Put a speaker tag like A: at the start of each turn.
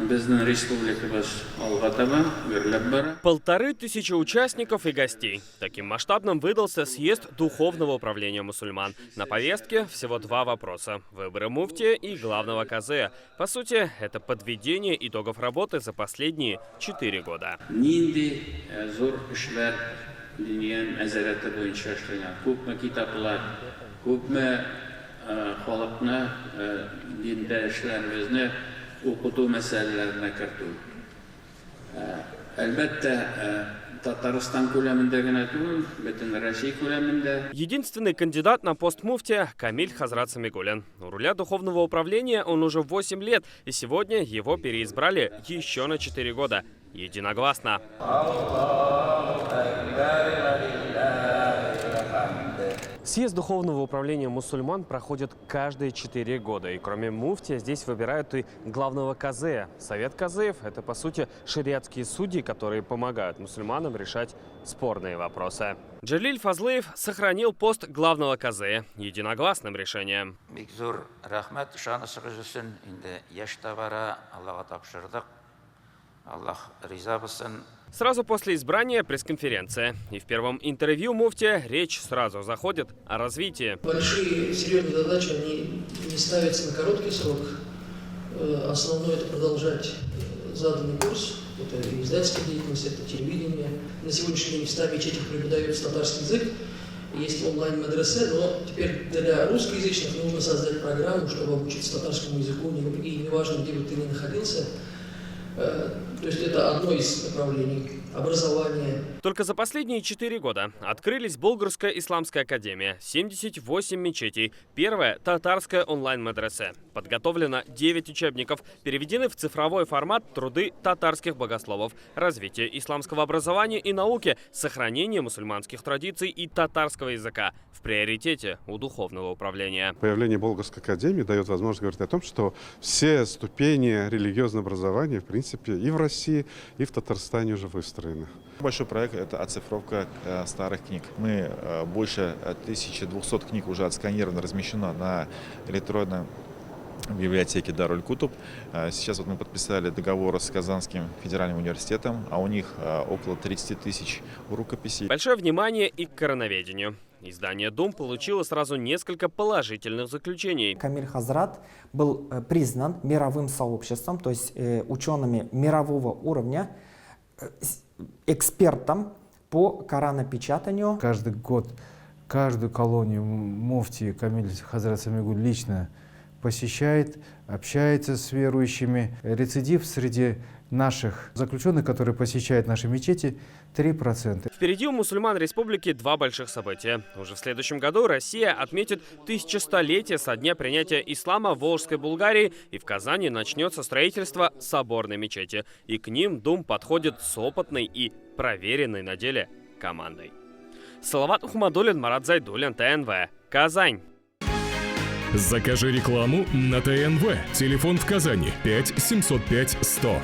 A: 1500 участников и гостей. Таким масштабным выдался съезд Духовного управления мусульман. На повестке всего 2 вопроса – выборы муфтия и главного казея. По сути, это подведение итогов работы за последние 4 года.
B: Оқыту мәсьәләләренә кертү. Әлбәттә, Татарстан күләмендә генә түгел, бөтен Россия күләмендә.
A: Единственный кандидат на пост муфтия – Камиль Хазрат Самигуллин. У руля Духовного управления он уже 8 лет, и сегодня его переизбрали еще на 4 года. Единогласно. Съезд Духовного управления мусульман проходит каждые 4 года. И кроме муфтия здесь выбирают и главного казея. Совет казеев – это, по сути, шариатские судьи, которые помогают мусульманам решать спорные вопросы. Джалиль Фазлыев сохранил пост главного казея единогласным решением. Сразу после избрания пресс-конференция. И в первом интервью муфтия речь сразу заходит о развитии.
C: Большие серьезные задачи, они не ставятся на короткий срок. Основное – это продолжать заданный курс. Это издательская деятельность, это телевидение. На сегодняшний день в 100 мечетях преподается татарский язык. Есть онлайн-медресе, но теперь для русскоязычных нужно создать программу, чтобы обучиться татарскому языку. И неважно, где бы ты ни находился. То есть это одно из направлений образования.
A: Только за последние 4 года открылись Булгарская исламская академия, 78 мечетей, первая татарская онлайн-медресе. Подготовлено 9 учебников, переведены в цифровой формат труды татарских богословов, развитие исламского образования и науки, сохранение мусульманских традиций и татарского языка в приоритете у Духовного управления.
D: Появление Булгарской академии дает возможность говорить о том, что все ступени религиозного образования, в принципе, и в России, и в Татарстане уже выстроены.
E: Большой проект – это оцифровка старых книг. Мы больше 1200 книг уже отсканировано, размещено на электронном библиотеке Даруль Кутуб. Сейчас вот мы подписали договор с Казанским федеральным университетом, а у них около 30 тысяч рукописей.
A: Большое внимание и к коронаведению. Издание «Дум» получило сразу несколько положительных заключений.
F: Камиль Хазрат был признан мировым сообществом, то есть учеными мирового уровня, экспертом по коронапечатанию.
G: Каждый год каждую колонию муфти Камиль Хазрат Самигуль лично посещает, общается с верующими. Рецидив среди наших заключенных, которые посещают наши мечети, 3%.
A: Впереди у мусульман республики 2 больших события. Уже в следующем году Россия отметит 1100-летие со дня принятия ислама в Волжской Булгарии, и в Казани начнется строительство соборной мечети. И к ним Дум подходит с опытной и проверенной на деле командой. Салават Ухмадуллин, Марат Зайдуллин, ТНВ, Казань.
H: Закажи рекламу на ТНВ. Телефон в Казани 5 705 100.